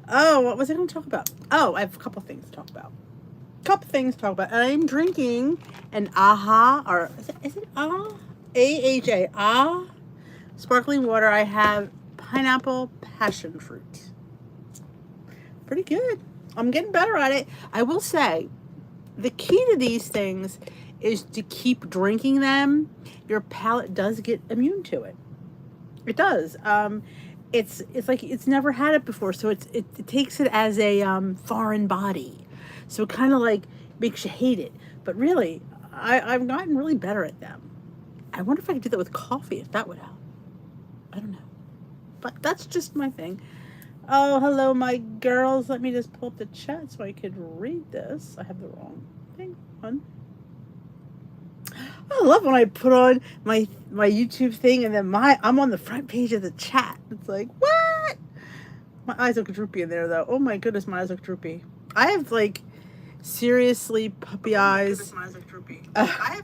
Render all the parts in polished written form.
Oh, what was I going to talk about? Oh, I have a couple things to talk about. I'm drinking an AHA, or is it AHA? AHA, AHA sparkling water. I have pineapple passion fruit. Pretty good. I'm getting better at it. I will say, the key to these things is to keep drinking them. Your palate does get immune to it. It does. It's like it's never had it before, so it takes it as a foreign body. So it kind of like makes you hate it. But really, I've gotten really better at them. I wonder if I could do that with coffee, if that would help. I don't know. But that's just my thing. Oh, hello, my girls. Let me just pull up the chat so I could read this. I have the wrong thing on. I love when I put on my YouTube thing and then I'm on the front page of the chat. It's like, what? My eyes look droopy in there though. Oh my goodness, my eyes look droopy. I have like seriously puppy eyes. My eyes look droopy. I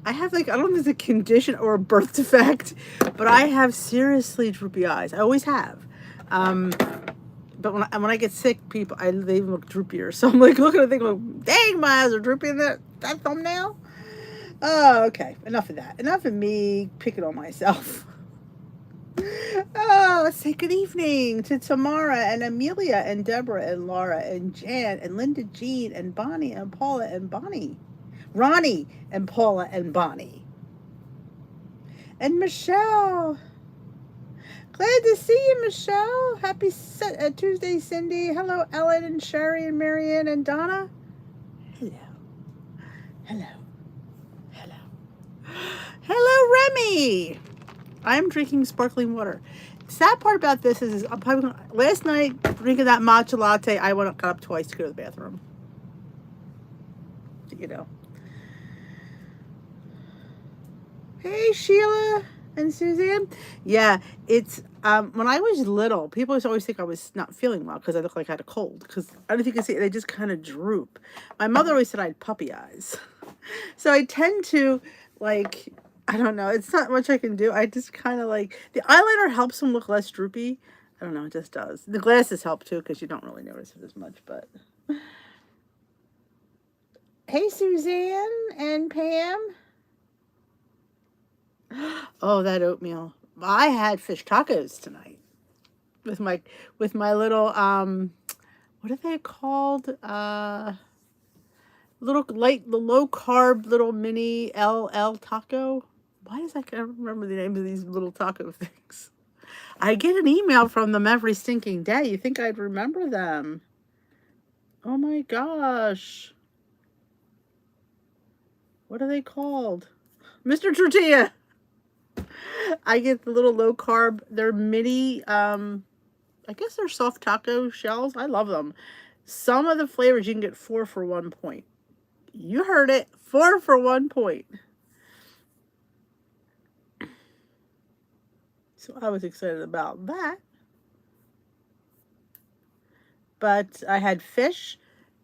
have like, I don't know if it's a condition or a birth defect, but I have seriously droopy eyes. I always have. But when I get sick, they even look droopier. So I'm like looking at the thing, going, dang, my eyes are droopy in that thumbnail. Oh, okay. Enough of that. Enough of me picking on myself. Oh, let's say good evening to Tamara and Amelia and Deborah and Laura and Jan and Linda Jean and Bonnie and Paula and Bonnie. Ronnie and Paula and Bonnie. And Michelle. Glad to see you, Michelle. Happy Tuesday, Cindy. Hello, Ellen and Sherry and Marianne and Donna. Hello. Hello. Hello, Remy. I'm drinking sparkling water. The sad part about this is I'm probably last night drinking that matcha latte. I got up twice to go to the bathroom. You know. Hey, Sheila and Suzanne. Yeah, it's when I was little, people used to always think I was not feeling well because I looked like I had a cold. Because I don't know if you can see, they just kind of droop. My mother always said I had puppy eyes, so I tend to like. I don't know. It's not much I can do. I just kind of like the eyeliner helps them look less droopy. I don't know. It just does. The glasses help too because you don't really notice it as much. But hey, Suzanne and Pam. Oh, that oatmeal. I had fish tacos tonight with my little what are they called? The low carb little mini LL taco. Why does I can't remember the name of these little taco things? I get an email from them every stinking day. You think I'd remember them? Oh my gosh. What are they called? Mr. Tortilla. I get the little low carb. They're mini, I guess they're soft taco shells. I love them. Some of the flavors you can get 4 for 1 point. You heard it. 4 for 1 point. So I was excited about that. But I had fish,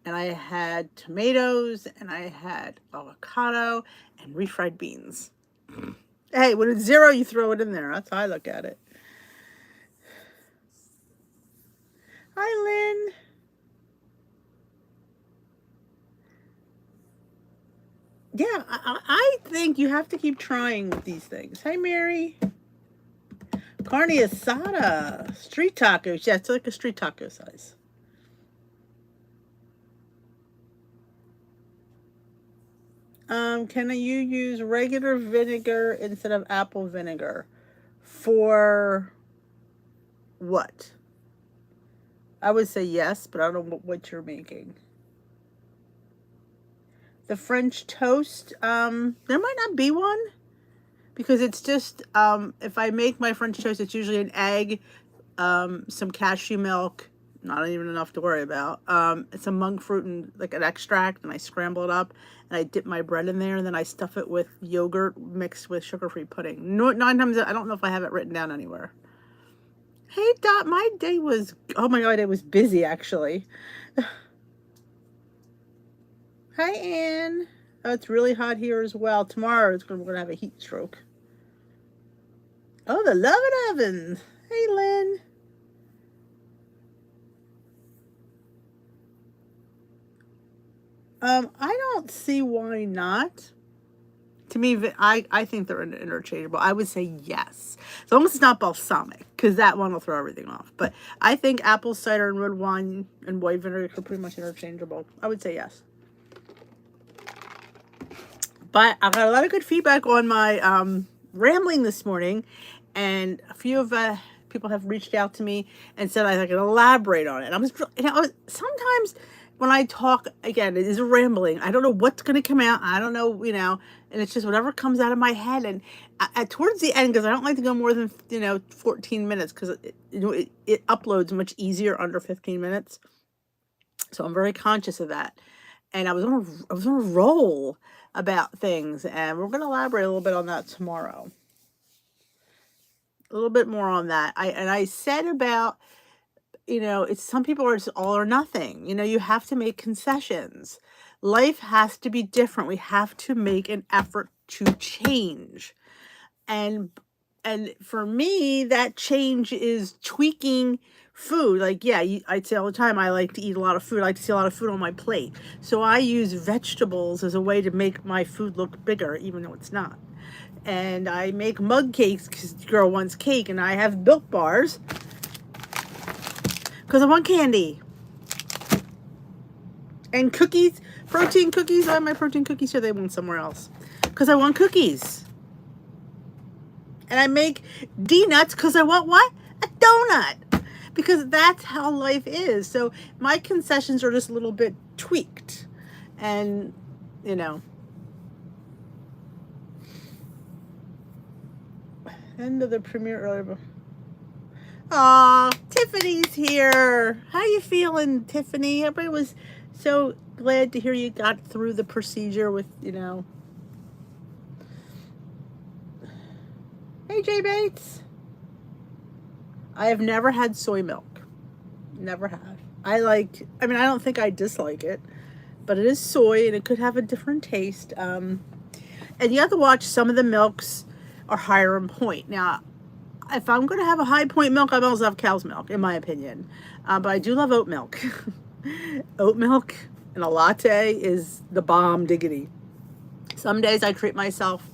and I had tomatoes, and I had avocado, and refried beans. Hey, when it's 0, you throw it in there. That's how I look at it. Hi, Lynn. Yeah, I think you have to keep trying with these things. Hi, Mary. Carne asada. Street tacos. Yeah, it's like a street taco size. Can you use regular vinegar instead of apple vinegar? For what? I would say yes, but I don't know what you're making. The French toast, there might not be one. Because it's just, if I make my French toast, it's usually an egg, some cashew milk, not even enough to worry about. Some monk fruit and like an extract, and I scramble it up, and I dip my bread in there, and then I stuff it with yogurt mixed with sugar-free pudding. No, 9 times, I don't know if I have it written down anywhere. Hey, Dot, my day was, oh my God, it was busy, actually. Hi, Anne. Oh, it's really hot here as well. Tomorrow, we're going to have a heat stroke. Oh, the Love and Ovens. Hey, Lynn. I don't see why not. To me, I think they're interchangeable. I would say yes. As long as it's not balsamic, because that one will throw everything off. But I think apple cider and red wine and white vinegar are pretty much interchangeable. I would say yes. But I got a lot of good feedback on my rambling this morning. And a few of people have reached out to me and said I can elaborate on it. Sometimes when I talk, again, it is a rambling. I don't know what's going to come out. I don't know, and it's just whatever comes out of my head. And towards the end, because I don't like to go more than 14 minutes, because it uploads much easier under 15 minutes. So I'm very conscious of that. And I was on a roll about things, and we're going to elaborate a little bit on that tomorrow. A little bit more on that. I said about, it's some people are just all or nothing. You have to make concessions. Life has to be different. We have to make an effort to change. And for me, that change is tweaking food. Like, yeah, I'd say all the time, I like to eat a lot of food. I like to see a lot of food on my plate. So I use vegetables as a way to make my food look bigger, even though it's not. And I make mug cakes because the girl wants cake, and I have Milk bars because I want candy. And cookies, protein cookies. I have my protein cookies here. They went somewhere else because I want cookies. And I make D-nuts because I want what? A donut. Because that's how life is. So my concessions are just a little bit tweaked. And, end of the premiere earlier. Aw, Tiffany's here. How you feeling, Tiffany? Everybody was so glad to hear you got through the procedure with, Hey, Jay Bates. I have never had soy milk. Never have. I don't think I dislike it, but it is soy and it could have a different taste. And you have to watch, some of the milks are higher in point. Now, if I'm going to have a high point milk, I might as well have cow's milk, in my opinion. But I do love oat milk. Oat milk and a latte is the bomb diggity. Some days I treat myself.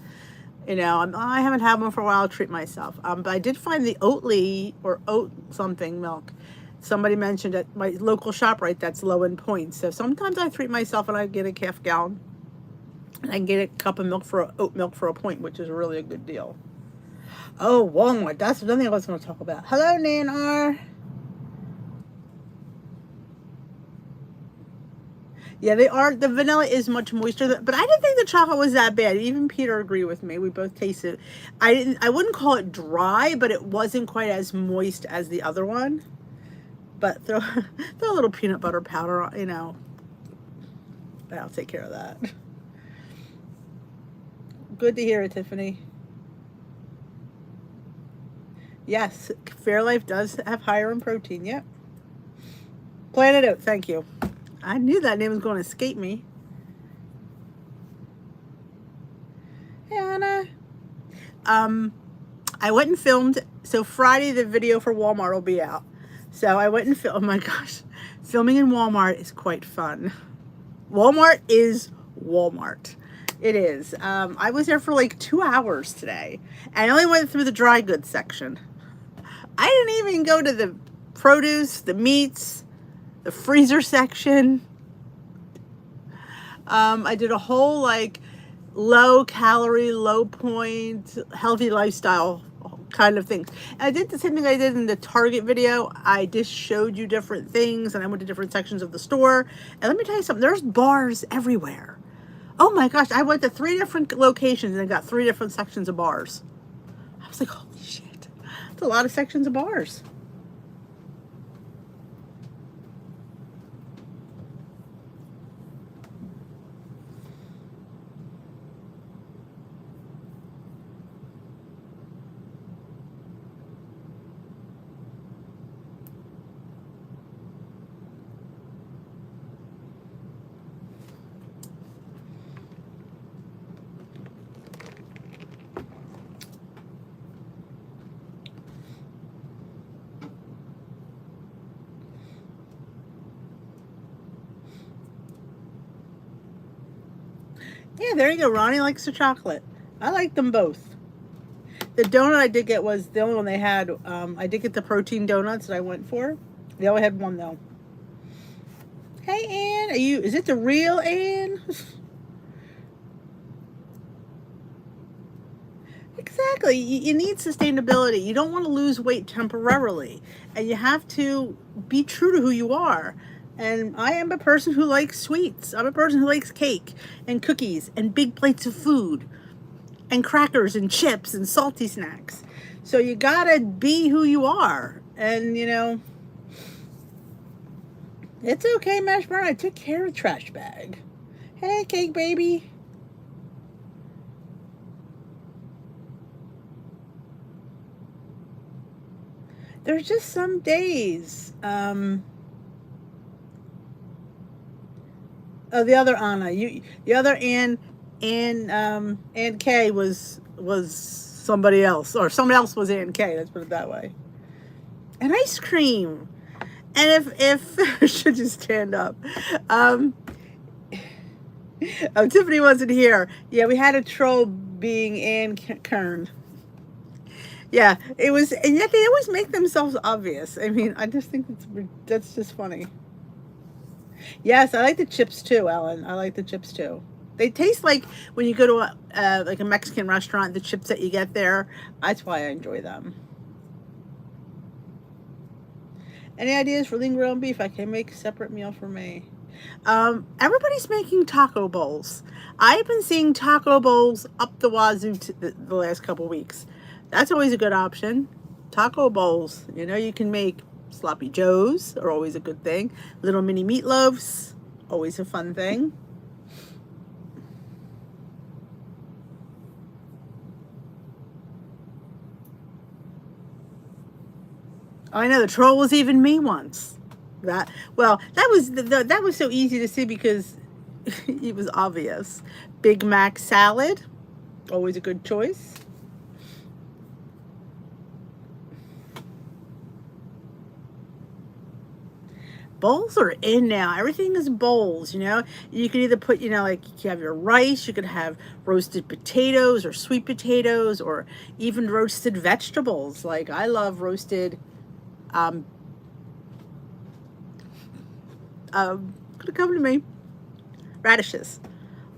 I haven't had one for a while. I'll treat myself. But I did find the Oatly or oat something milk. Somebody mentioned at my local ShopRite that's low in points. So sometimes I treat myself and I get a half gallon. And I can get a cup of milk oat milk for a point, which is really a good deal. Oh, Walmart. That's another thing I was going to talk about. Hello, Nanar. Yeah, they are. The vanilla is much moister, but I didn't think the chocolate was that bad. Even Peter agreed with me. We both tasted it. I wouldn't call it dry, but it wasn't quite as moist as the other one. But throw a little peanut butter powder on, I'll take care of that. Good to hear it, Tiffany. Yes, Fairlife does have higher in protein. Yep. Planet Oat, thank you. I knew that name was going to escape me. Hey, Anna. I went and filmed. So Friday, the video for Walmart will be out. So I went and filmed. Oh my gosh. Filming in Walmart is quite fun. Walmart is Walmart. It is. I was there for like 2 hours today. And I only went through the dry goods section. I didn't even go to the produce, the meats, the freezer section. I did a whole low calorie, low point, healthy lifestyle kind of things. And I did the same thing I did in the Target video. I just showed you different things and I went to different sections of the store. And let me tell you something, there's bars everywhere. Oh my gosh, I went to 3 different locations and got 3 different sections of bars. I was like, holy shit, that's a lot of sections of bars. Yeah, there you go. Ronnie likes the chocolate. I like them both. The donut I did get was the only one they had. I did get the protein donuts that I went for. They only had one though. Hey Ann, are you? Is it the real Ann? Exactly. You need sustainability. You don't want to lose weight temporarily, and you have to be true to who you are. And I am a person who likes sweets. I'm a person who likes cake and cookies and big plates of food and crackers and chips and salty snacks. So you gotta be who you are. And you know, it's okay, Mash Brown. I took care of the trash bag. Hey, cake baby. There's just some days. Oh, the other Anna, the other Ann K was somebody else, or somebody else was Ann K. Let's put it that way. And ice cream. And if I should just stand up. Oh, Tiffany wasn't here. Yeah, we had a troll being Ann Kern. Yeah, it was, and yet they always make themselves obvious. I mean, I just think that's just funny. Yes, I like the chips too, Ellen. I like the chips too. They taste like when you go to like a Mexican restaurant, the chips that you get there. That's why I enjoy them. Any ideas for lean ground beef? I can make a separate meal for me. Everybody's making taco bowls. I've been seeing taco bowls up the wazoo the last couple weeks. That's always a good option. Taco bowls. You know, you can make sloppy joes, are always a good thing. Little mini meatloaves, always a fun thing. I know the troll was even me once. That that was so easy to see because it was obvious. Big Mac salad, always a good choice. Bowls are in now. Everything is bowls, you know. You can either put, you know, like you have your rice, you could have roasted potatoes or sweet potatoes or even roasted vegetables. Like I love roasted um could come to me. Radishes.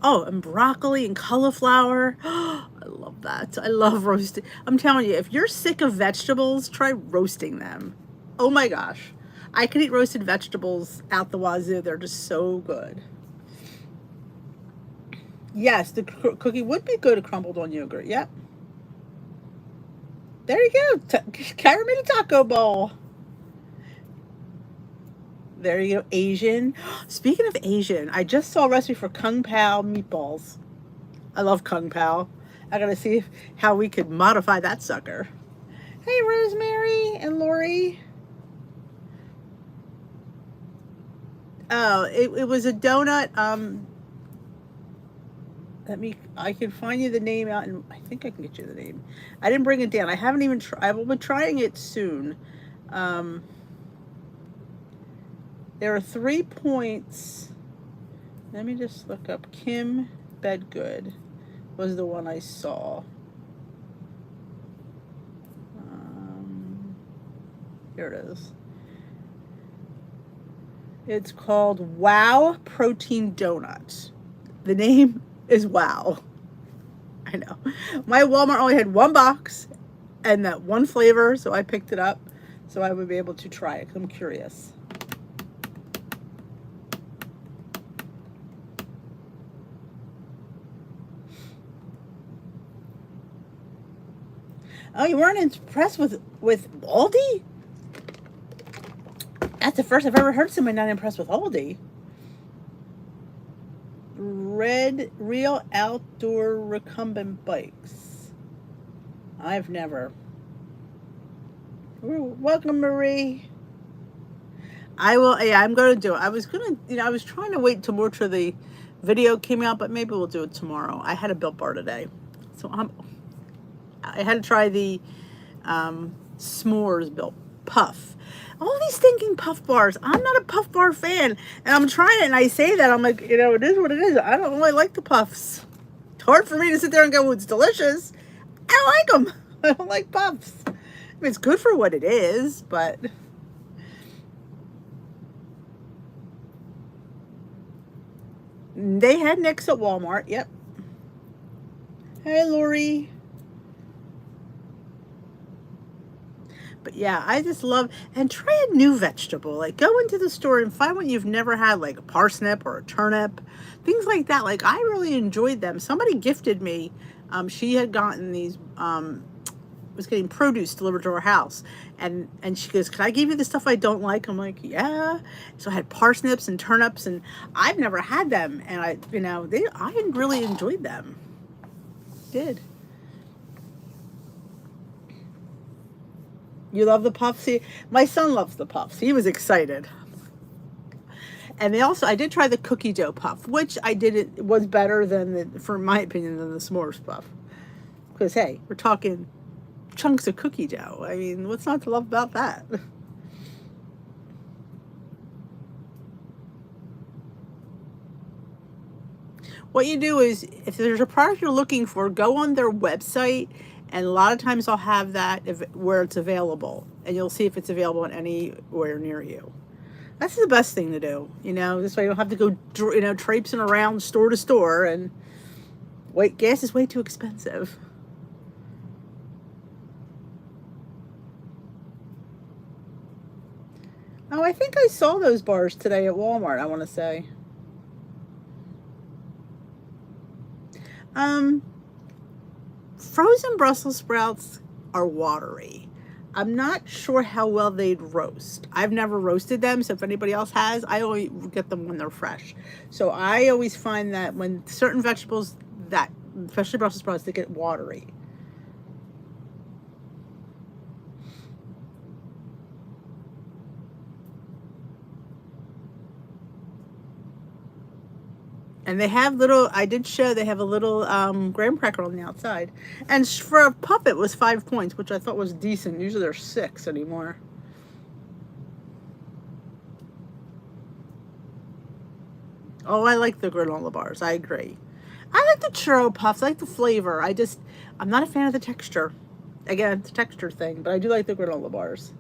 Oh, and broccoli and cauliflower. I love that. I love roasted. I'm telling you, if you're sick of vegetables, try roasting them. Oh my gosh. I can eat roasted vegetables out the wazoo. They're just so good. Yes, the cookie would be good crumbled on yogurt. Yep. There you go. Carry me the taco bowl. There you go. Asian. Speaking of Asian, I just saw a recipe for Kung Pao meatballs. I love Kung Pao. I gotta see how we could modify that sucker. Hey, Rosemary and Lori. Oh, it was a donut. I can find you the name out, and I think I can get you the name. I didn't bring it down. I haven't even tried. I will be trying it soon. There are 3 points. Let me just look up. Kim Bedgood was the one I saw. Here it is. It's called Wow Protein Donut. The name is Wow. I know. My Walmart only had one box and that one flavor, so I picked it up so I would be able to try it because I'm curious. Oh, you weren't impressed with Aldi? That's the first I've ever heard somebody not impressed with Aldi. Real outdoor recumbent bikes. I've never. Welcome, Marie. I will. Yeah, I'm going to do it. I was going to, you know, I was trying to wait till more till the video came out, but maybe we'll do it tomorrow. I had a Built Bar today, so I had to try the s'mores Built puff. All these stinking puff bars. I'm not a puff bar fan. And I'm trying it and I say that. I'm like, you know, it is what it is. I don't really like the puffs. It's hard for me to sit there and go, well, it's delicious. I don't like them. I don't like puffs. I mean, it's good for what it is, but... They had Nicks at Walmart. Yep. Hey, Lori. But yeah, I just love, and try a new vegetable. Like, go into the store and find one you've never had, like a parsnip or a turnip, things like that. Like, I really enjoyed them. Somebody gifted me. She had gotten these, was getting produce delivered to her house, and she goes, "Can I give you the stuff I don't like?" I'm like, "Yeah." So I had parsnips and turnips, and I've never had them, and I really enjoyed them. Did. You love the puffs? See, my son loves the puffs. He was excited. And I did try the cookie dough puff, which it was better than, for my opinion, than the s'mores puff. Because, hey, we're talking chunks of cookie dough. I mean, what's not to love about that? What you do is, if there's a product you're looking for, go on their website, and a lot of times I'll have that where it's available, and you'll see if it's available anywhere near you. That's the best thing to do, you know. This way you don't have to go, you know, traipsing around store to store, and wait, gas is way too expensive. Oh, I think I saw those bars today at Walmart, I want to say. Frozen Brussels sprouts are watery. I'm not sure how well they'd roast. I've never roasted them, so if anybody else has, I always get them when they're fresh. So I always find that when certain vegetables, especially Brussels sprouts, they get watery. And they have they have a little graham cracker on the outside. And for a puff, it was 5 points, which I thought was decent. Usually they're 6 anymore. Oh, I like the granola bars. I agree. I like the churro puffs. I like the flavor. I'm not a fan of the texture. Again, it's a texture thing, but I do like the granola bars.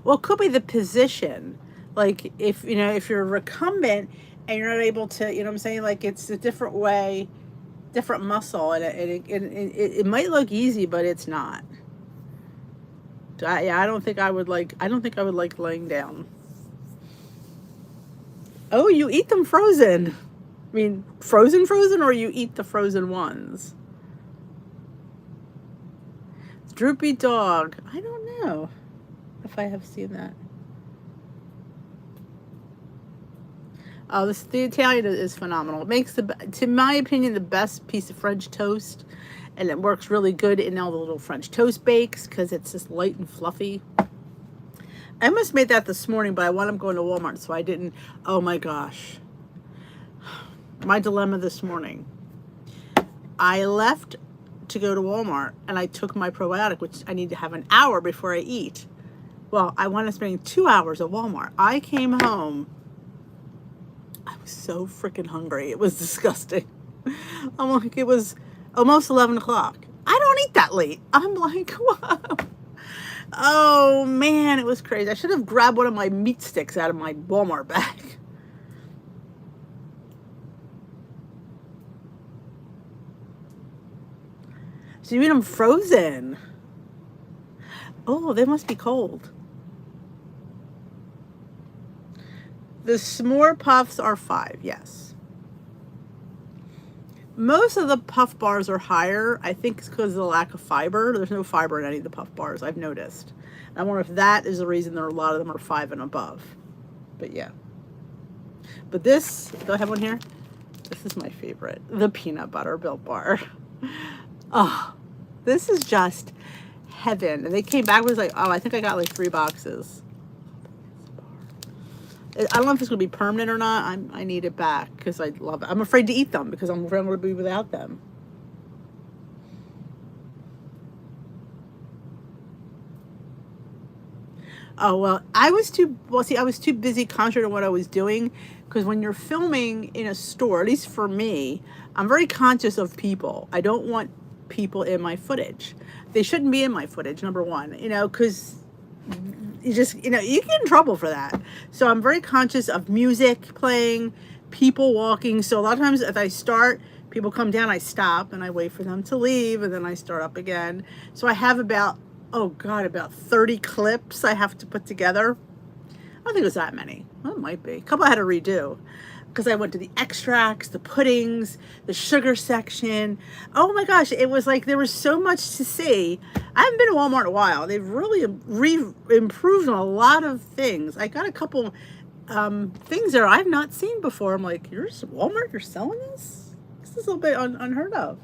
Well, it could be the position. Like, if you're recumbent and you're not able to, you know what I'm saying? Like, it's a different way, different muscle, and it might look easy, but it's not. I don't think I would like laying down. Oh, you eat them frozen. I mean, frozen, or you eat the frozen ones? Droopy dog. I don't know if I have seen that. Oh, the Italian is phenomenal. It makes, to my opinion, the best piece of French toast, and it works really good in all the little French toast bakes because it's just light and fluffy. I almost made that this morning, but I wound up going to Walmart, so I didn't. Oh my gosh. My dilemma this morning. I left to go to Walmart, and I took my probiotic, which I need to have an hour before I eat. Well, I wound up spending 2 hours at Walmart. I came home. I was so freaking hungry. It was disgusting. I'm like, it was almost 11 o'clock. I don't eat that late. I'm like, what? Oh, man, it was crazy. I should have grabbed one of my meat sticks out of my Walmart bag. So you eat them frozen. Oh, they must be cold. The s'more puffs are 5, yes. Most of the puff bars are higher. I think it's because of the lack of fiber. There's no fiber in any of the puff bars, I've noticed. I wonder if that is the reason a lot of them are 5 and above. But yeah. But this, do I have one here? This is my favorite. The peanut butter Built Bar. Oh, this is just heaven. And they came back with like, oh, I think I got like 3 boxes. I don't know if it's going to be permanent or not. I need it back because I love it. I'm afraid to eat them because I'm afraid I'm going to be without them. Oh, well, I was too busy concentrating on what I was doing, because when you're filming in a store, at least for me, I'm very conscious of people. I don't want people in my footage. They shouldn't be in my footage, number one, because you get in trouble for that. So I'm very conscious of music playing, people walking. So a lot of times if I start, people come down, I stop and I wait for them to leave, and then I start up again. So I have about 30 clips I have to put together. I don't think it was that many. Well, it might be. A couple I had to redo because I went to the extracts, the puddings, the sugar section. Oh my gosh, it was like there was so much to see. I haven't been to Walmart in a while. They've really improved on a lot of things. I got a couple things there I've not seen before. I'm like, Walmart, you're selling this? This is a little bit unheard of.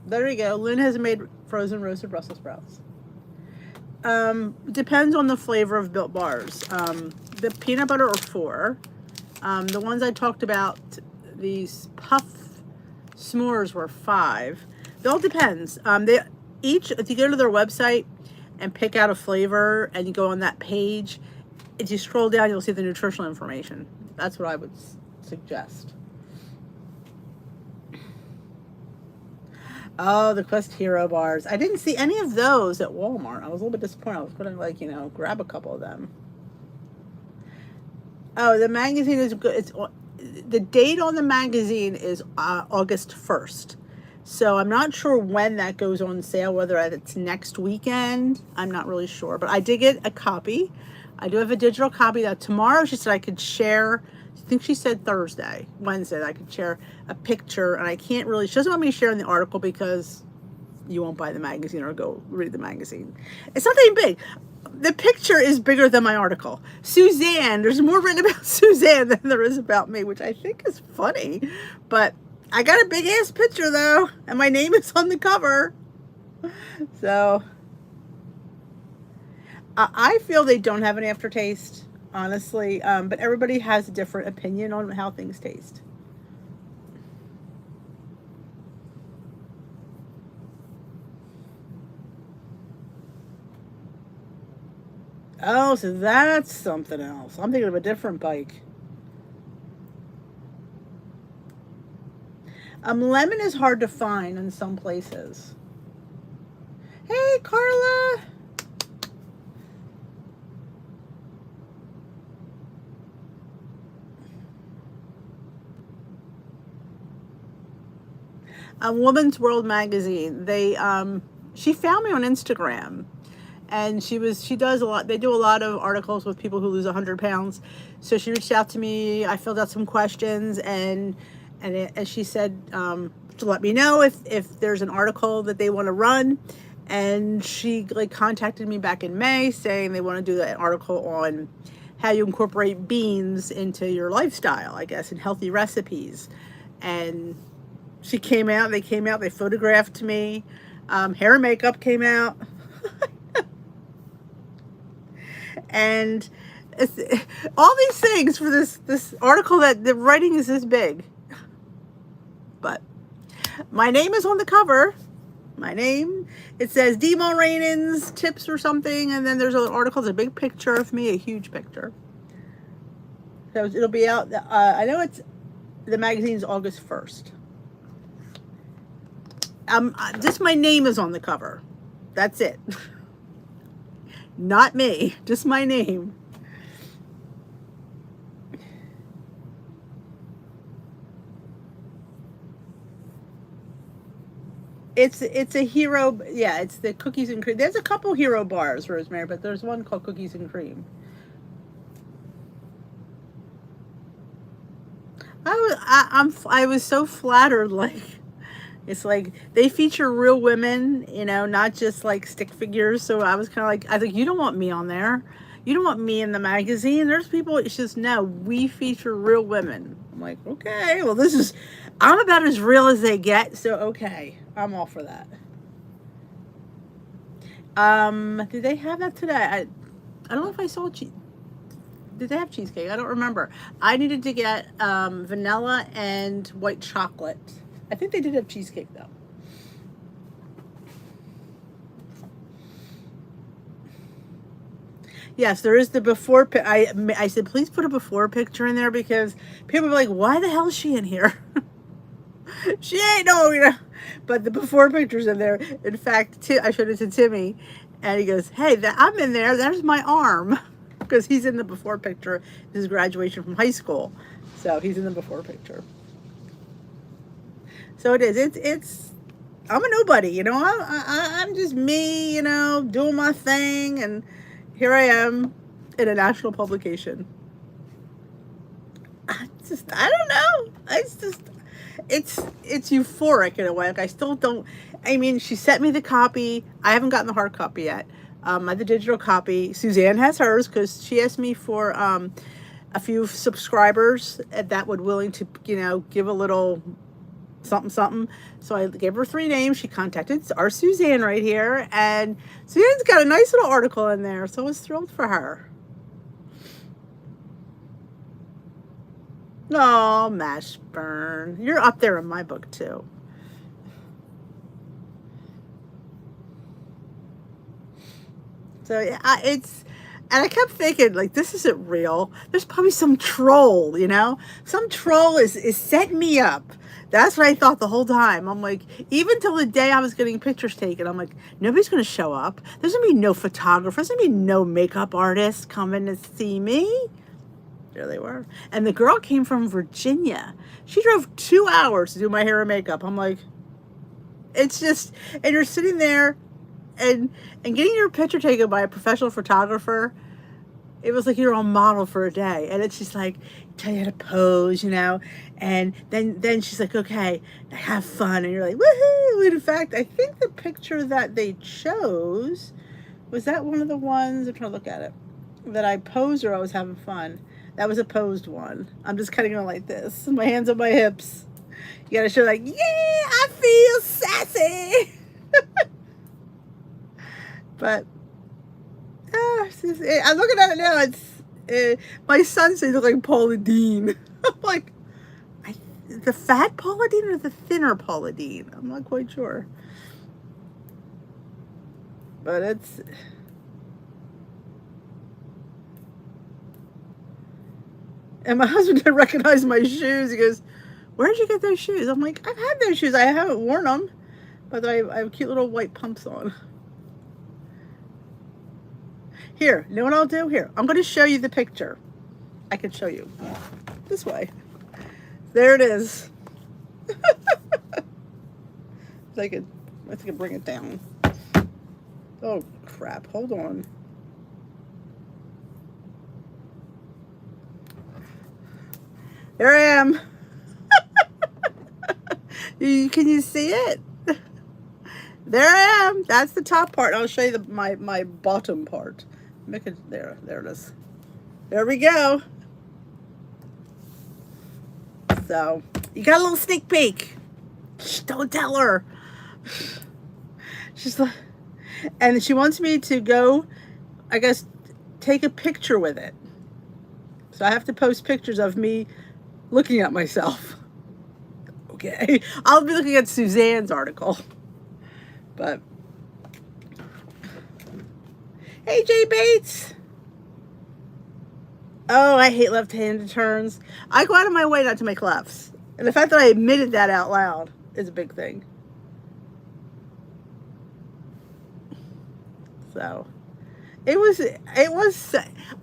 There you go. Lynn has made frozen roasted Brussels sprouts. Depends on the flavor of Built Bars. The peanut butter are 4. The ones I talked about, these puff s'mores, were 5. It all depends. If you go to their website and pick out a flavor and you go on that page, if you scroll down, you'll see the nutritional information. That's what I would suggest. Oh, the Quest Hero bars. I didn't see any of those at Walmart. I was a little bit disappointed. I was going to, grab a couple of them. Oh, the magazine is good. The date on the magazine is August 1st. So I'm not sure when that goes on sale, whether it's next weekend. I'm not really sure. But I did get a copy. I do have a digital copy that tomorrow she said I could share. I think she said Wednesday, that I could share a picture, and she doesn't want me to share in the article because you won't buy the magazine or go read the magazine. It's not that big. The picture is bigger than my article. Suzanne, there's more written about Suzanne than there is about me, which I think is funny, but I got a big ass picture though, and my name is on the cover. So I feel they don't have an aftertaste, honestly, but everybody has a different opinion on how things taste. Oh, so that's something else. I'm thinking of a different bike. Lemon is hard to find in some places. Hey, Carla. Woman's World magazine. She found me on Instagram, and she does a lot. They do a lot of articles with people who lose 100 pounds. So she reached out to me. I filled out some questions, and she said to let me know if there's an article that they want to run. And she contacted me back in May saying they want to do an article on how you incorporate beans into your lifestyle, I guess, and healthy recipes. And they came out, they photographed me. Hair and makeup came out. And all these things for this article that the writing is this big. But my name is on the cover. It says D. Mulrenan's tips or something, and then there's an article, there's a big picture of me, a huge picture. So it'll be out, I know the magazine's August 1st. Just my name is on the cover. That's it. Not me, just my name. It's a hero, yeah, it's the cookies and cream. There's a couple hero bars, Rosemary, but there's one called cookies and cream. I was so flattered, it's like they feature real women, not just stick figures. So I was kind of I think, you don't want me on there. You don't want me in the magazine. There's people, it's just, no, we feature real women. I'm like, okay, well, I'm about as real as they get. So, okay, I'm all for that. Did they have that today? I don't know if I saw cheese. Did they have cheesecake? I don't remember. I needed to get vanilla and white chocolate. I think they did have cheesecake though. Yes, there is the before. I said, please put a before picture in there because people are like, why the hell is she in here? She ain't no, But the before picture's in there. In fact, I showed it to Timmy, and he goes, hey, I'm in there. There's my arm. Because he's in the before picture. This is graduation from high school. So he's in the before picture. So it is. I'm a nobody, I'm just me, doing my thing. And here I am in a national publication. I don't know. It's euphoric in a way. Like I still don't. I mean, she sent me the copy. I haven't gotten the hard copy yet. I have the digital copy. Suzanne has hers because she asked me for a few subscribers that would willing to give a little something something. So I gave her 3 names. She contacted our Suzanne right here, and Suzanne's got a nice little article in there. So I was thrilled for her. Oh, Mashburn. You're up there in my book, too. So, yeah, and I kept thinking, like, this isn't real. There's probably some troll, Some troll is setting me up. That's what I thought the whole time. I'm like, even till the day I was getting pictures taken, I'm like, nobody's going to show up. There's going to be no photographer. There's going to be no makeup artist coming to see me. There they were. And the girl came from Virginia. She drove 2 hours to do my hair and makeup. I'm like, it's just, and you're sitting there and getting your picture taken by a professional photographer. It was like you're on model for a day. And it's just like, tell you how to pose, and then she's like, okay, have fun. And you're like, woohoo. And in fact, I think the picture that they chose, was that one of the ones, I'm trying to look at it, that I posed or I was having fun. That was a posed one. I'm just kind of going like this. My hands on my hips. You got to show like, yeah, I feel sassy. But I'm looking at it now. My son says you look like Paula Deen. I'm like, the fat Paula Deen or the thinner Paula Deen? I'm not quite sure. But it's... And my husband didn't recognize my shoes. He goes, where'd you get those shoes? I'm like, I've had those shoes. I haven't worn them. But I have cute little white pumps on. Here, you know what I'll do? Here, I'm going to show you the picture. I can show you. This way. There it is. I can bring it down. Oh, crap. Hold on. There I am. Can you see it? There I am. That's the top part. I'll show you my bottom part. Make it there. There it is. There we go. So you got a little sneak peek. Shh, don't tell her. She's like, and she wants me to go, I guess, take a picture with it. So I have to post pictures of me looking at myself. Okay. I'll be looking at Suzanne's article. But, hey, Jay Bates. Oh, I hate left-handed turns. I go out of my way not to make lefts. And the fact that I admitted that out loud is a big thing. So, it was,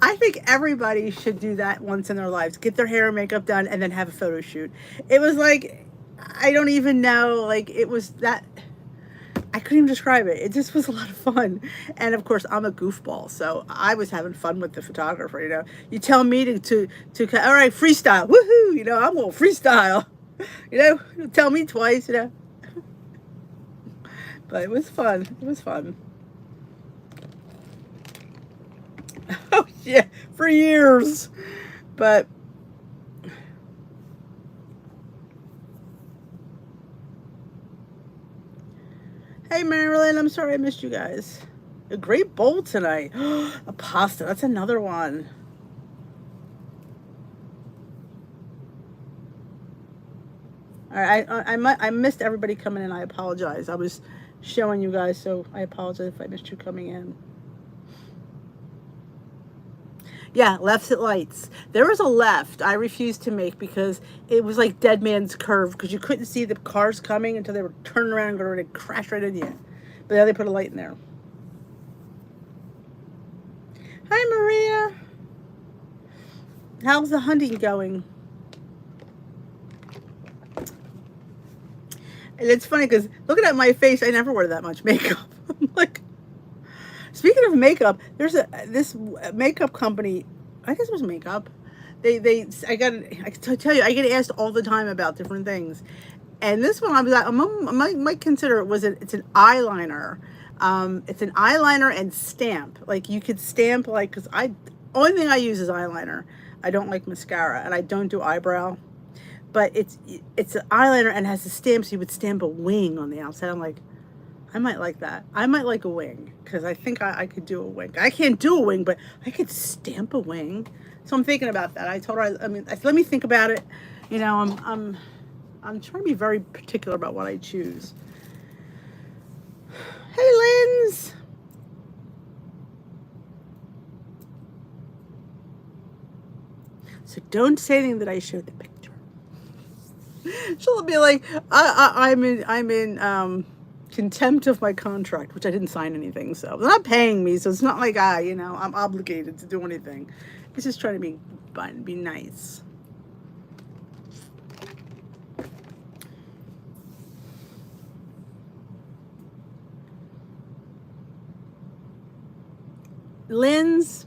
I think everybody should do that once in their lives. Get their hair and makeup done and then have a photo shoot. It was like, I don't even know, like, it was that, I couldn't even describe it. It just was a lot of fun. And of course, I'm a goofball, so I was having fun with the photographer, You tell me to all right, freestyle, woohoo, I'm going to freestyle, tell me twice, But it was fun. It was fun. Oh, yeah, for years. But hey, Marilyn, I'm sorry I missed you guys. A great bowl tonight. A pasta. That's another one. All right, I missed everybody coming in. I apologize. I was showing you guys, so I apologize if I missed you coming in. Yeah, lefts at lights. There was a left I refused to make because it was like dead man's curve because you couldn't see the cars coming until they were turning around and going to crash right into you. But now they put a light in there. Hi, Maria. How's the hunting going? And it's funny because looking at my face, I never wear that much makeup. I'm like, speaking of makeup, there's this makeup company. I guess it was makeup. I tell you, I get asked all the time about different things, and this one I might consider it's an eyeliner. It's an eyeliner and stamp. Like you could stamp because only thing I use is eyeliner. I don't like mascara and I don't do eyebrow. But it's an eyeliner and has a stamp, so you would stamp a wing on the outside. I'm like, I might like that. I might like a wing because I think I could do a wing. I can't do a wing, but I could stamp a wing. So I'm thinking about that. I told her, let me think about it. You know, I'm trying to be very particular about what I choose. Hey, Linz. So don't say anything that I showed the picture. She'll be like, I'm in contempt of my contract, which I didn't sign anything, so they're not paying me, so it's not like I'm obligated to do anything. It's just trying to be fun, be nice. Linz,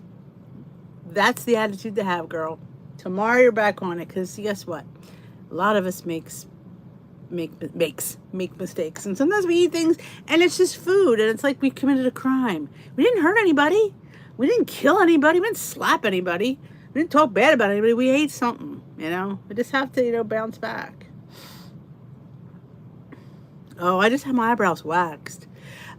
that's the attitude to have, girl. Tomorrow you're back on it, because guess what? A lot of us make mistakes, and sometimes we eat things and it's just food and it's like we committed a crime. We didn't hurt anybody, we didn't kill anybody, we didn't slap anybody, we didn't talk bad about anybody. We ate something, we just have to bounce back. Oh, I just have my eyebrows waxed.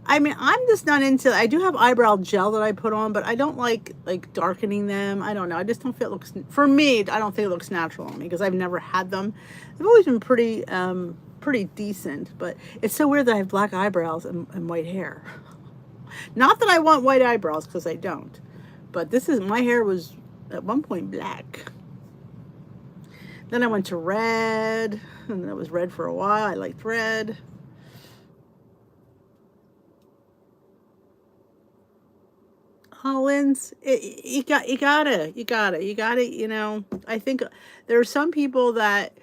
I'm just not into. I do have eyebrow gel that I put on, but I don't like darkening them. I don't know. I just don't feel it looks, for me, I don't think it looks natural on me because I've never had them. They've always been pretty decent, but it's so weird that I have black eyebrows and white hair. Not that I want white eyebrows because I don't, but my hair was at one point black. Then I went to red, and it was red for a while. I liked red. Collins, you got it. I think there are some people that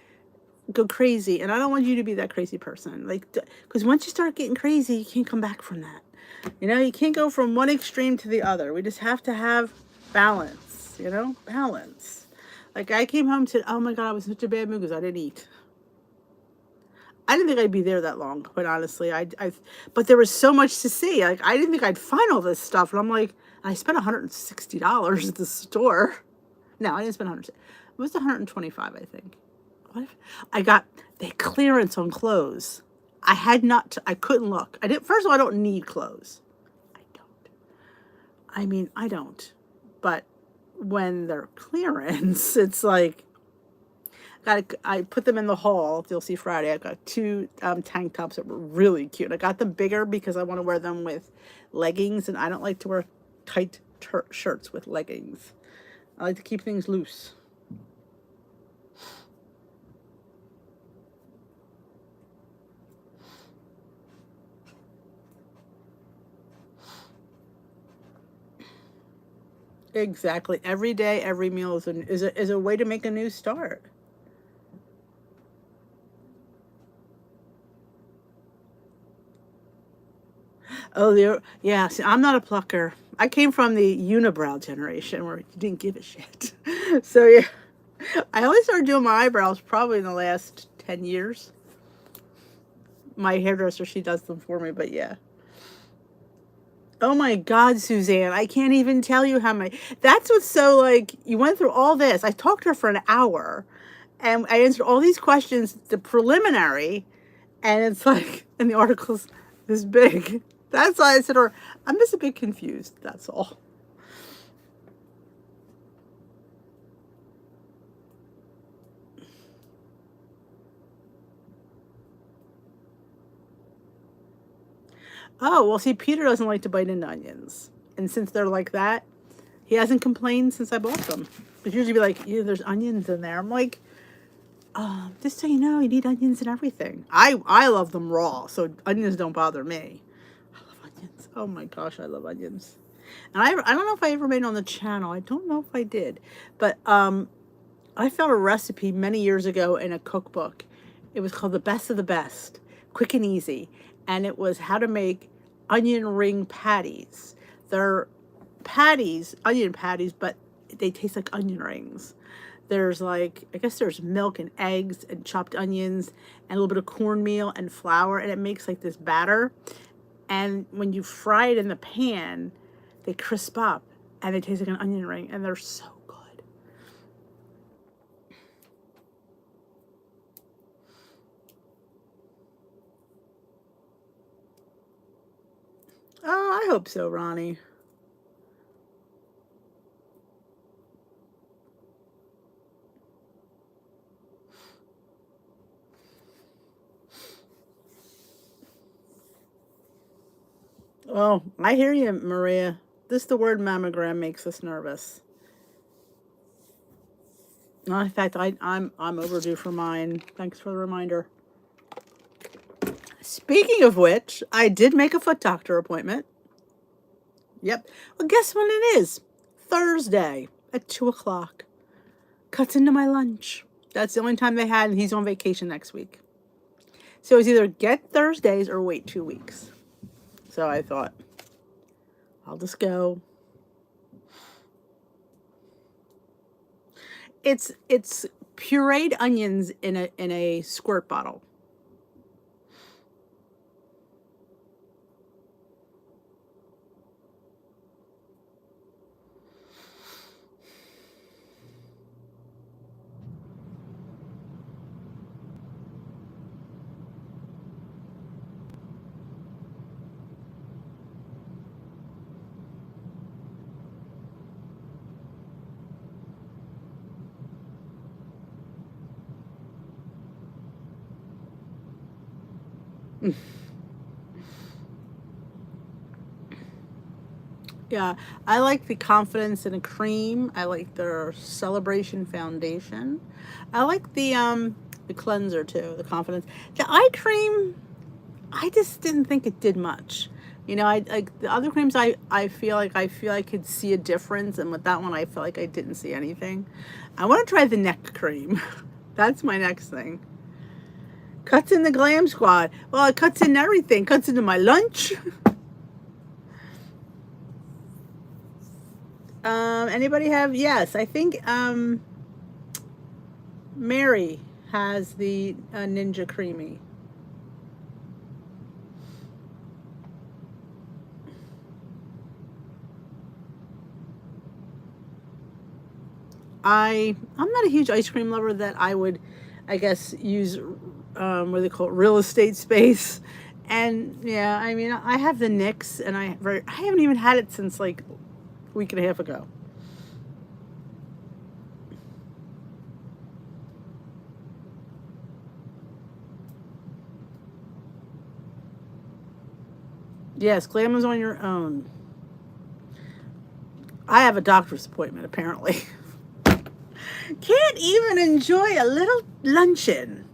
go crazy, and I don't want you to be that crazy person. Because once you start getting crazy, you can't come back from that. You can't go from one extreme to the other. We just have to have balance. Balance. Like I came home to, oh my God, I was in such a bad mood because I didn't eat. I didn't think I'd be there that long, quite honestly. But there was so much to see. Like I didn't think I'd find all this stuff, and I'm like. I spent $160 at the store. No, I didn't spend $100. It was $125, I think. What if I got the clearance on clothes? I couldn't look. First of all, I don't need clothes. I don't. But when they're clearance, it's like I put them in the haul. You'll see Friday. I got 2 tank tops that were really cute. I got them bigger because I want to wear them with leggings, and I don't like to wear tight shirts with leggings. I like to keep things loose. Exactly. Every day, every meal is a way to make a new start. Oh, yeah. See, I'm not a plucker. I came from the unibrow generation where you didn't give a shit. So yeah, I only started doing my eyebrows probably in the last 10 years. My hairdresser, she does them for me, but yeah. Oh my God, Suzanne, I can't even tell you how many. That's what's so you went through all this. I talked to her for an hour and I answered all these questions, the preliminary, and it's and the article's this big. That's why I said, or I'm just a bit confused. That's all. Oh, well, see, Peter doesn't like to bite into onions. And since they're like that, he hasn't complained since I bought them. But usually be like, yeah, there's onions in there. I'm like, just so you know, you need onions and everything. I love them raw, so onions don't bother me. I love onions. Oh my gosh, I love onions. And I don't know if I ever made it on the channel. I don't know if I did. But I found a recipe many years ago in a cookbook. It was called The Best of the Best, quick and easy. And it was how to make onion ring patties. They're patties, onion patties, but they taste like onion rings. There's like, I guess there's milk and eggs and chopped onions and a little bit of cornmeal and flour, and it makes like this batter. And when you fry it in the pan, they crisp up and they taste like an onion ring, and they're so good. Oh, I hope so, Ronnie. Oh, I hear you, Maria. This the word mammogram makes us nervous. In fact, I'm overdue for mine. Thanks for the reminder. Speaking of which, I did make a foot doctor appointment. Yep. Well, guess when it is? Thursday at 2 o'clock. Cuts into my lunch. That's the only time they had, and he's on vacation next week. So it's either get Thursdays or wait 2 weeks. So I thought, I'll just go. It's pureed onions in a squirt bottle. Yeah, I like the Confidence in a Cream. I like their Celebration Foundation. I like the cleanser too, the Confidence. The eye cream, I just didn't think it did much. You know, I like the other creams. I feel like I could see a difference, and with that one, I feel like I didn't see anything. I want to try the neck cream. That's my next thing. Cuts in the Glam Squad. Well, it cuts in everything. Cuts into my lunch. Anybody have? Yes, I think Mary has the Ninja Creamy. I'm not a huge ice cream lover that I would, I guess, use what do they call it, real estate space. And yeah, I mean, I have the Nix, and I haven't even had it since like a week and a half ago. Yes, Glam is on your own. I have a doctor's appointment apparently. Can't even enjoy a little luncheon.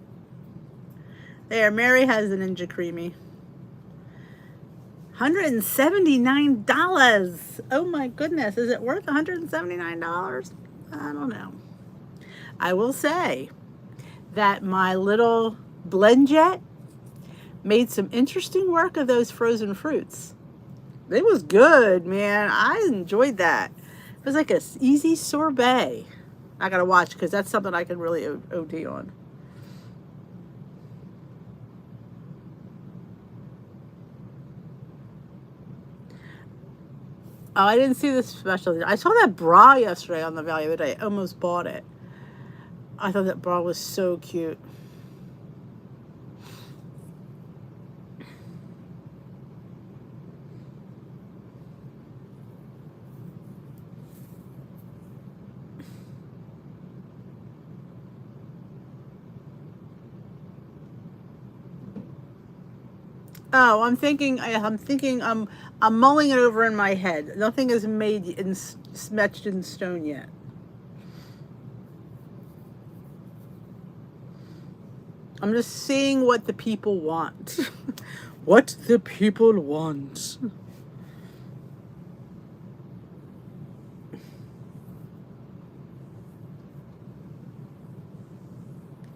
There, Mary has the Ninja Creamy. $179. Oh my goodness. Is it worth $179? I don't know. I will say that my little blend jet made some interesting work of those frozen fruits. It was good, man. I enjoyed that. It was like a easy sorbet. I gotta watch because that's something I can really OD on. Oh, I didn't see this special. I saw that bra yesterday on the value of the day. I almost bought it. I thought that bra was so cute. Oh, I'm mulling it over in my head. Nothing is etched in stone yet. I'm just seeing what the people want. What the people want.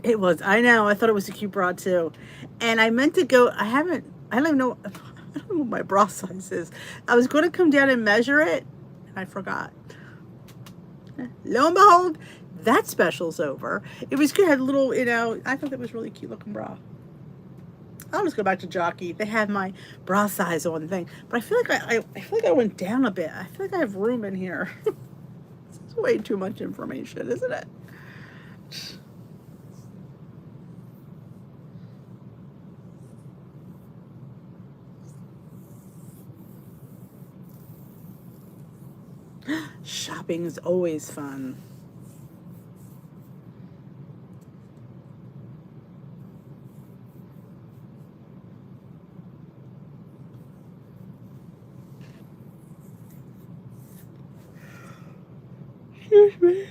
It was. I know. I thought it was a cute bra too. And I meant to go. I don't even know. I don't know what my bra size is. I was going to come down and measure it, and I forgot. Lo and behold, that special's over. It was good. It had a little, I thought that was really cute looking bra. I'll just go back to Jockey. They had my bra size on thing, but I feel like I feel like I went down a bit. I feel like I have room in here. It's way too much information, isn't it? Shopping is always fun. Excuse me.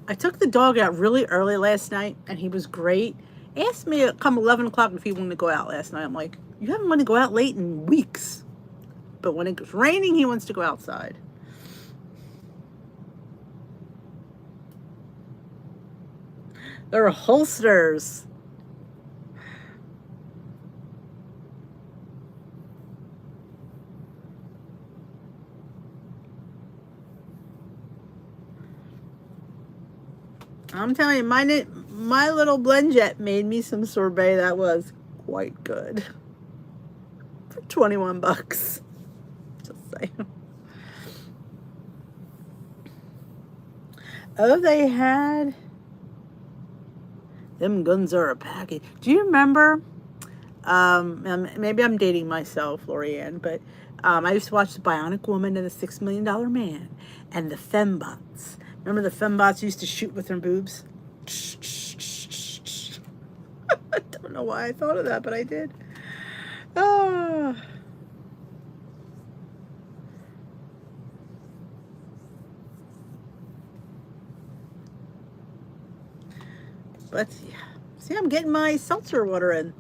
I took the dog out really early last night, and he was great. Asked me at come 11 o'clock if he wanted to go out last night. I'm like, you haven't wanted to go out late in weeks. But when it's raining, he wants to go outside. There are holsters. I'm telling you, my little blend jet made me some sorbet that was quite good. For 21 bucks. Just saying. Oh, they had... Them guns are a package. Do you remember... maybe I'm dating myself, Lorianne, but I used to watch The Bionic Woman and The $6 Million Man and the Fembots. Remember the Fembots used to shoot with their boobs? I don't know why I thought of that, but I did. Oh. But yeah, see, I'm getting my seltzer water in.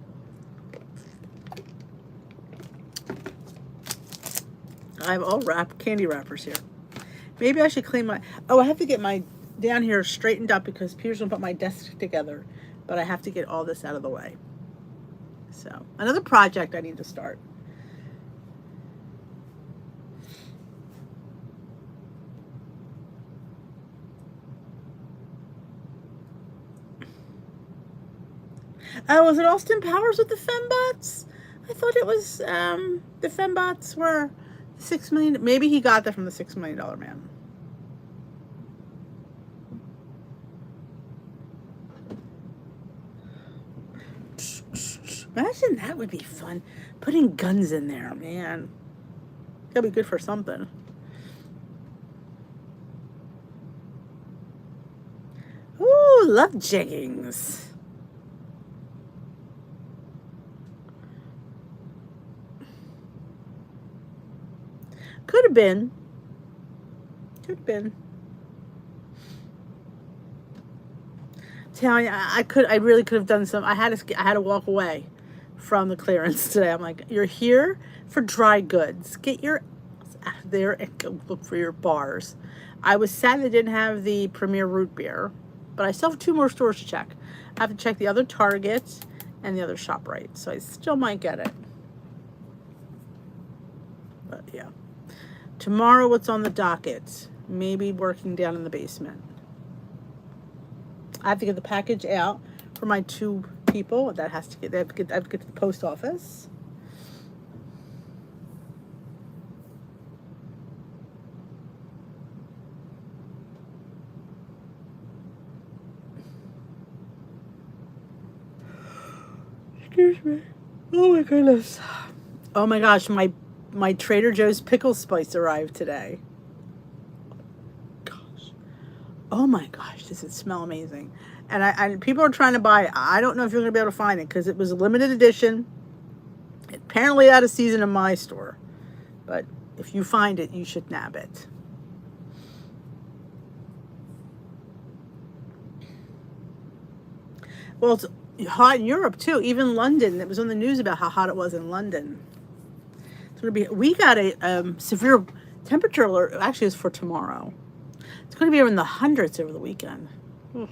I have all candy wrappers here. Maybe I should clean my... Oh, I have to get my down here straightened up because Peter's going to put my desk together. But I have to get all this out of the way. So, another project I need to start. Oh, was it Austin Powers with the Fembots? I thought it was, the Fembots were $6 million. Maybe he got that from the $6 Million Man. Imagine that would be fun. Putting guns in there, man. That'd be good for something. Ooh, love jeggings. Could have been. Could have been. Telling you, I really could have done some. I had to walk away from the clearance today. I'm like, you're here for dry goods. Get your ass out there and go look for your bars. I was sad they didn't have the Premier root beer, but I still have 2 more stores to check. I have to check the other Target and the other ShopRite, so I still might get it. But yeah. Tomorrow, what's on the docket? Maybe working down in the basement. I have to get the package out for my 2 people. I have to get to the post office. Excuse me. Oh my goodness. Oh my gosh, my Trader Joe's pickle spice arrived today. Gosh. Oh my gosh, does it smell amazing? And people are trying to buy it. I don't know if you're going to be able to find it because it was a limited edition. Apparently out of season in my store. But if you find it, you should nab it. Well, it's hot in Europe too. Even London. It was on the news about how hot it was in London. It's going to be. We got a severe temperature alert. Actually, it's for tomorrow. It's going to be in the hundreds over the weekend. Oof.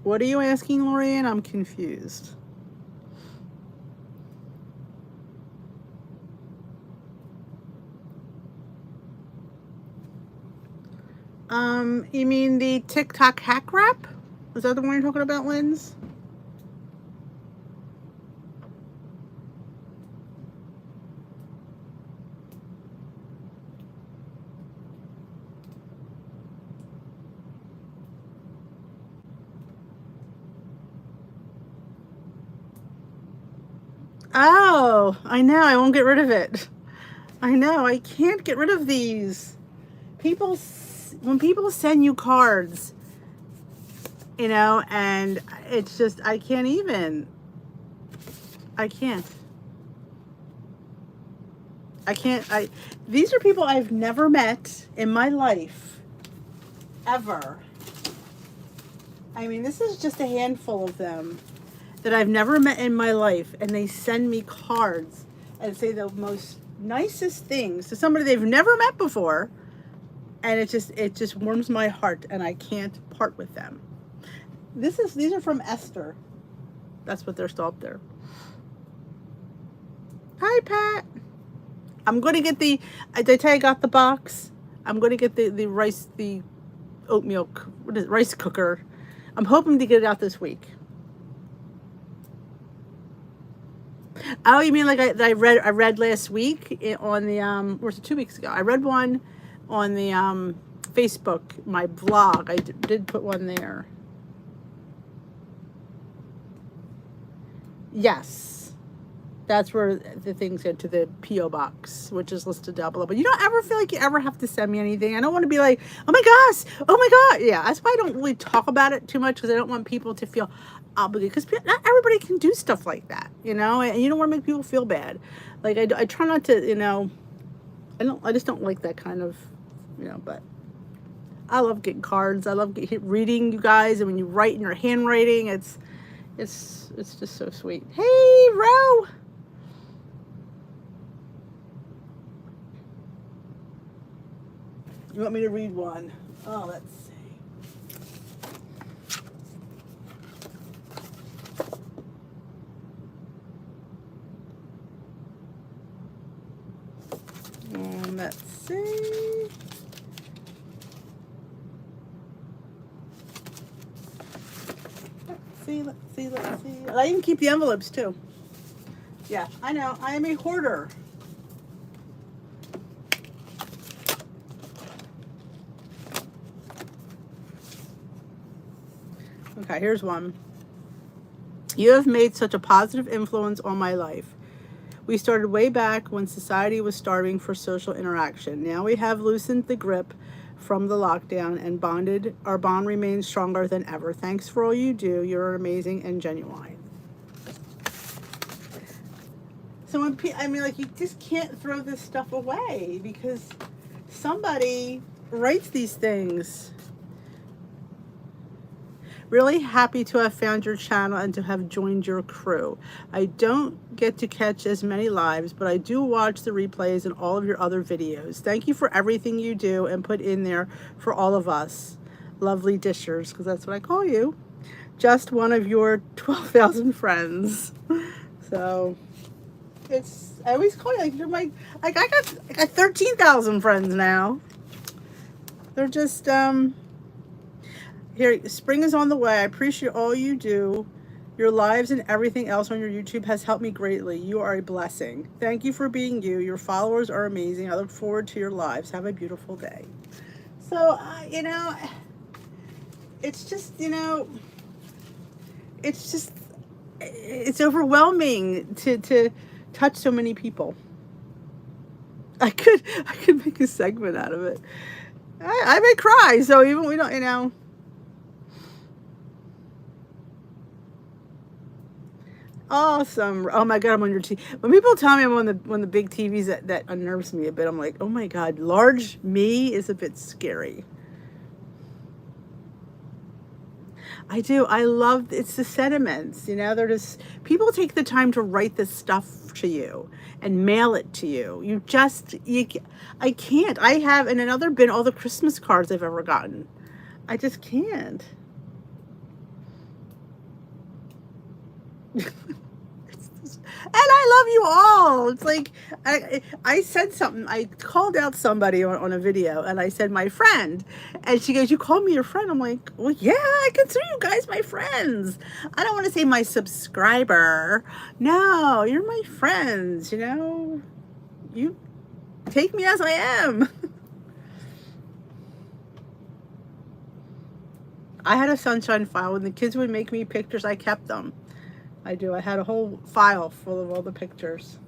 What are you asking, Lorianne? I'm confused. You mean the TikTok hack wrap? Is that the one you're talking about, Linz? Oh, I know. I won't get rid of it. I know. I can't get rid of these. When people send you cards, and it's just, I can't even. I can't. These are people I've never met in my life, ever. I mean, this is just a handful of them that I've never met in my life, and they send me cards and say the most nicest things to somebody they've never met before, and it just warms my heart, and I can't part with them. These are from Esther. That's what they're still up there. Hi, Pat. I'm going to get did I tell you I got the box? I'm going to get the oatmeal, rice cooker. I'm hoping to get it out this week. Oh, you mean like I read last week on the, or was it 2 weeks ago? I read one on the Facebook, my blog. I did put one there. Yes. That's where the things get to the P.O. box, which is listed down below. But you don't ever feel like you ever have to send me anything. I don't want to be like, oh my gosh, oh my God. Yeah, that's why I don't really talk about it too much, because I don't want people to feel obligated. Because not everybody can do stuff like that, and you don't want to make people feel bad. Like, I try not to, I just don't like that kind of, but I love getting cards. I love reading you guys, and when you write in your handwriting, it's just so sweet. Hey, Ro. You want me to read one? Oh, let's see. Let's see. Let's see. I even keep the envelopes too. Yeah, I know. I am a hoarder. Okay, here's one. You have made such a positive influence on my life. We started way back when society was starving for social interaction. Now we have loosened the grip from the lockdown and our bond remains stronger than ever. Thanks for all you do. You're amazing and genuine. So you just can't throw this stuff away because somebody writes these things. Really happy to have found your channel and to have joined your crew. I don't get to catch as many lives, but I do watch the replays and all of your other videos. Thank you for everything you do and put in there for all of us. Lovely dishers, because that's what I call you. Just one of your 12,000 friends. So I always call you like you're my, like I got 13,000 friends now. They're just here. Spring is on the way. I appreciate all you do. Your lives and everything else on your YouTube has helped me greatly. You are a blessing. Thank you for being you. Your followers are amazing. I look forward to your lives. Have a beautiful day. So you know, it's just, you know, it's overwhelming to touch so many people. I could make a segment out of it. I may cry, so even we don't, you know. Awesome. Oh my God, I'm on your TV. When people tell me I'm on the big TVs, that unnerves me a bit. I'm like, oh my God, large me is a bit scary. I do. I love, it's the sentiments, you know, they're just, people take the time to write this stuff to you and mail it to you. I can't. I have in another bin all the Christmas cards I've ever gotten. I just can't. And I love you all. It's like, I said something. I called out somebody on a video and I said, my friend. And she goes, you called me your friend? I'm like, well, yeah, I consider you guys my friends. I don't want to say my subscriber. No, you're my friends, you know. You take me as I am. I had a sunshine file. When the kids would make me pictures, I kept them. I do. I had a whole file full of all the pictures.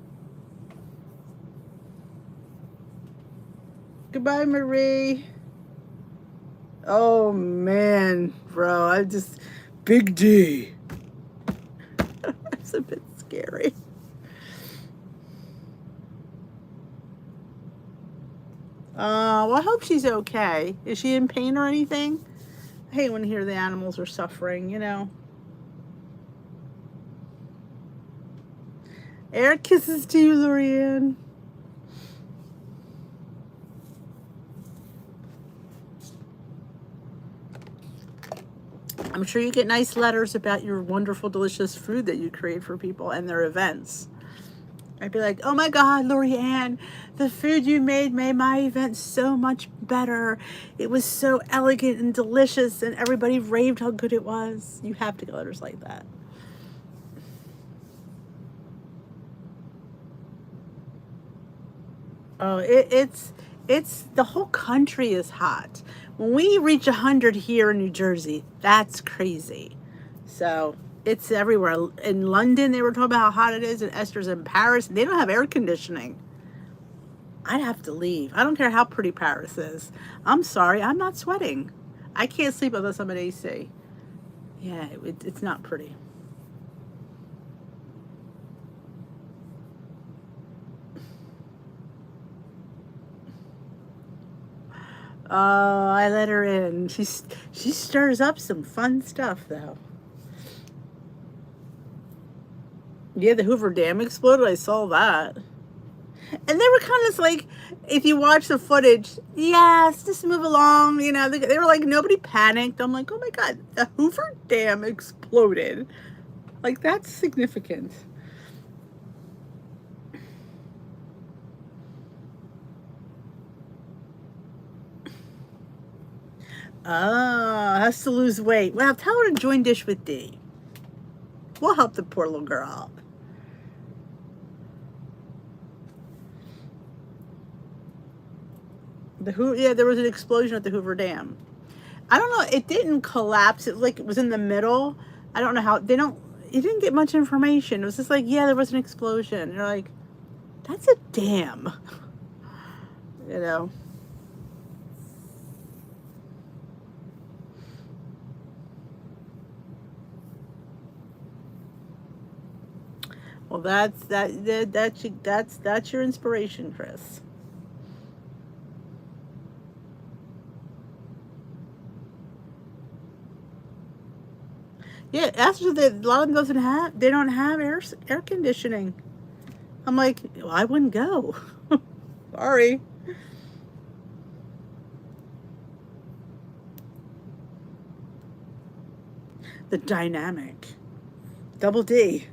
Goodbye, Marie. Oh, man, bro. I just... Big D. It's a bit scary. Well, I hope she's okay. Is she in pain or anything? I hate when I hear the animals are suffering, you know. Air kisses to you, Lorianne. I'm sure you get nice letters about your wonderful, delicious food that you create for people and their events. I'd be like, oh my God, Lorianne, the food you made my event so much better. It was so elegant and delicious, and everybody raved how good it was. You have to get letters like that. Oh, it's the whole country is hot. When we reach 100 here in New Jersey, that's crazy. So it's everywhere. In London, they were talking about how hot it is, and Esther's in Paris. They don't have air conditioning. I'd have to leave. I don't care how pretty Paris is. I'm sorry, I'm not sweating. I can't sleep unless I'm at AC. Yeah, it's not pretty. Oh, I let her in. She stirs up some fun stuff, though. Yeah, the Hoover Dam exploded. I saw that. And they were kind of like, if you watch the footage, yes, just move along. You know, they were like, nobody panicked. I'm like, oh my God, the Hoover Dam exploded. Like, that's significant. Oh, has to lose weight. Well, tell her to join Dish with D. We'll help the poor little girl out. Yeah, there was an explosion at the Hoover Dam. I don't know. It didn't collapse. It was in the middle. I don't know how. You didn't get much information. It was just like, yeah, there was an explosion. And you're like, that's a dam. You know. Well, that's your inspiration, Chris. Yeah, Astros, a lot of them doesn't have, they don't have air conditioning. I'm like, well, I wouldn't go. Sorry. The dynamic. Double D.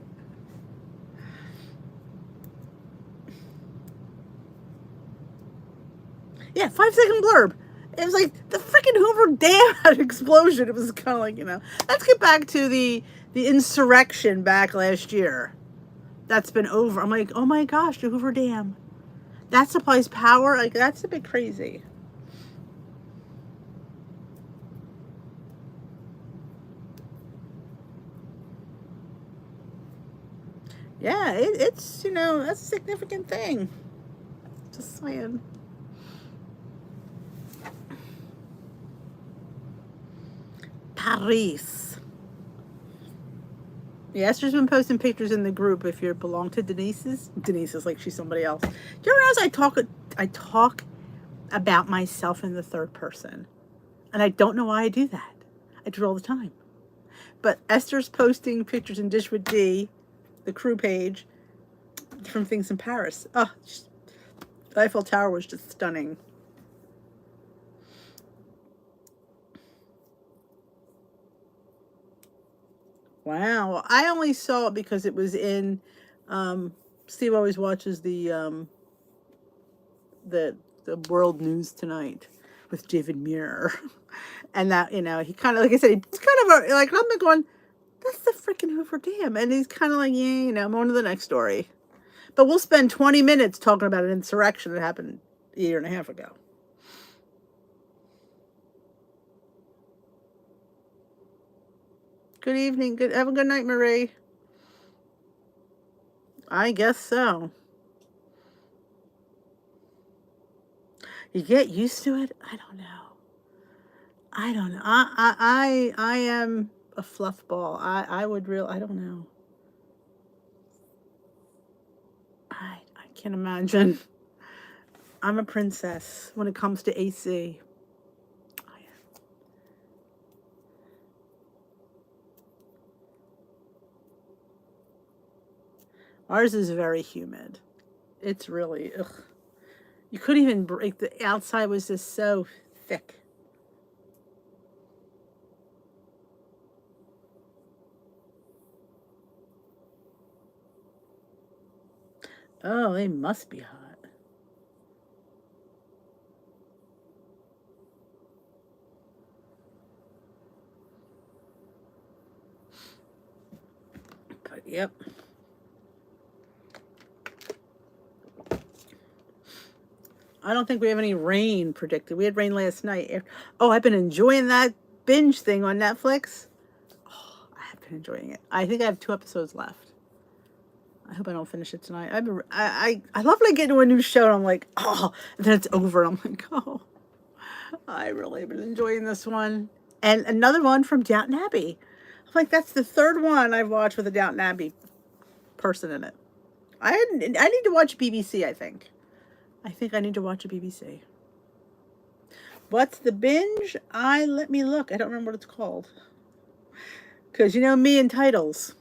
Yeah, 5 second blurb. It was like the freaking Hoover Dam had an explosion. It was kind of like, let's get back to the insurrection back last year. That's been over. I'm like, oh my gosh, the Hoover Dam. That supplies power. Like, that's a bit crazy. Yeah, it's, that's a significant thing. Just saying. Paris. Yeah, Esther's been posting pictures in the group if you belong to Denise's. Denise is like she's somebody else. Do you realize I talk about myself in the third person? And I don't know why I do that. I do it all the time. But Esther's posting pictures in Dish with D, the crew page, from things in Paris. Oh, the Eiffel Tower was just stunning. Wow. I only saw it because it was in Steve always watches the world news tonight with David Muir. And that, he kind of, like I said, he's kind of like, I'm going, that's the freaking Hoover Dam. And he's kind of like, yeah, I'm on to the next story. But we'll spend 20 minutes talking about an insurrection that happened a year and a half ago. Good evening. Have a good night, Marie. I guess so. You get used to it? I don't know. I am a fluff ball. I don't know. I can't imagine. I'm a princess when it comes to AC. Ours is very humid. It's really, ugh. You couldn't even break, the outside was just so thick. Oh, they must be hot. But yep. I don't think we have any rain predicted. We had rain last night. Oh, I've been enjoying that binge thing on Netflix. Oh, I have been enjoying it. I think I have 2 episodes left. I hope I don't finish it tonight. I love like getting to a new show and I'm like, oh, and then it's over and I'm like, oh, I really have been enjoying this one. And another one from Downton Abbey. I'm like, that's the 3rd one I've watched with a Downton Abbey person in it. I need to watch BBC, I think. I think I need to watch a BBC. What's the binge? Let me look. I don't remember what it's called. Because me and titles.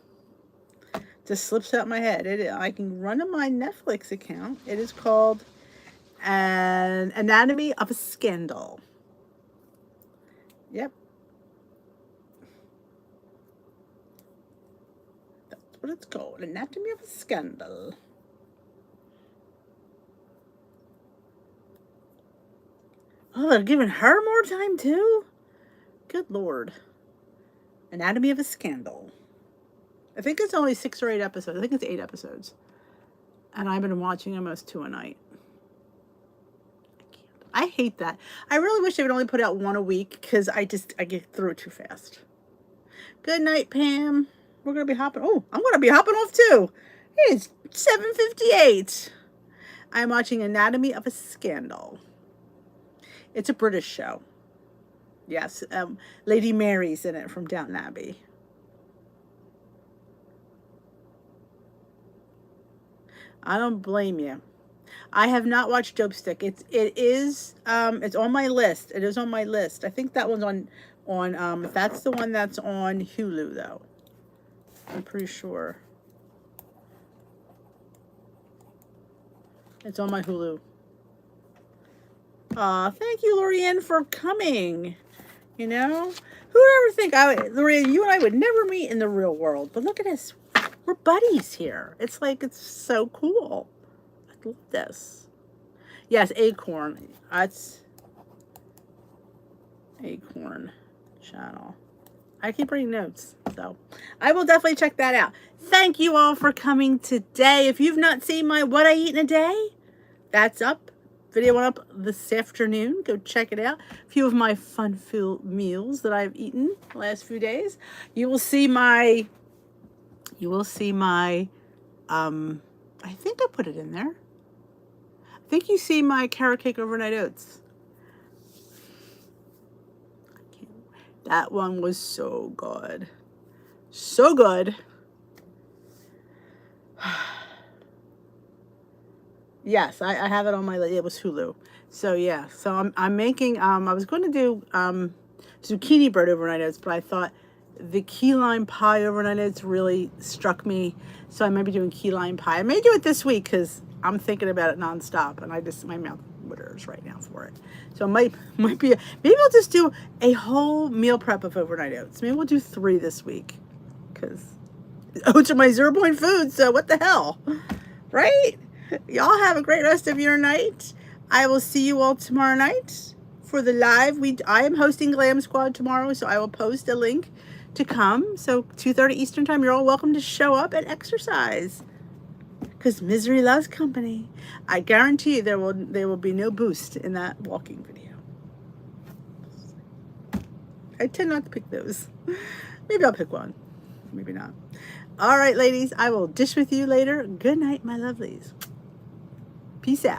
Just slips out my head. I can run on my Netflix account. It is called An Anatomy of a Scandal. Yep. That's what it's called. Anatomy of a Scandal. Oh, they're giving her more time too? Good Lord. Anatomy of a Scandal. I think it's only 6 or 8 episodes. I think it's 8 episodes. And I've been watching almost 2 a night. I hate that. I really wish they would only put out 1 a week because I get through it too fast. Good night, Pam. We're going to be hopping. Oh, I'm going to be hopping off too. It's 7:58. I'm watching Anatomy of a Scandal. It's a British show. Yes, Lady Mary's in it from Downton Abbey. I don't blame you. I have not watched Dope Stick. It's on my list. It is on my list. I think that one's on, that's the one that's on Hulu, though. I'm pretty sure. It's on my Hulu. Thank you, Lorianne, for coming. You know? Who'd ever think, Lorianne, you and I would never meet in the real world. But look at us. We're buddies here. It's like, it's so cool. I love this. Yes, Acorn. That's Acorn channel. I keep reading notes, so I will definitely check that out. Thank you all for coming today. If you've not seen my What I Eat in a Day, that's up. Video went up this afternoon. Go check it out. A few of my fun-filled meals that I've eaten the last few days. You will see my, I think I put it in there. I think you see my carrot cake overnight oats. That one was so good. So good. Yes, I have it on my list. It was Hulu. So yeah, so I'm making, I was going to do zucchini bread overnight oats, but I thought the key lime pie overnight oats really struck me. So I might be doing key lime pie. I may do it this week because I'm thinking about it nonstop, and my mouth waters right now for it. So it might be, maybe I'll just do a whole meal prep of overnight oats. Maybe we'll do 3 this week because oats are my 0 point food. So what the hell, right? Y'all have a great rest of your night. I will see you all tomorrow night for the live. I am hosting Glam Squad tomorrow, so I will post a link to come. So 2:30 Eastern time, you're all welcome to show up and exercise. Because misery loves company. I guarantee you there will be no boost in that walking video. I tend not to pick those. Maybe I'll pick one. Maybe not. All right, ladies. I will dish with you later. Good night, my lovelies. Peace out.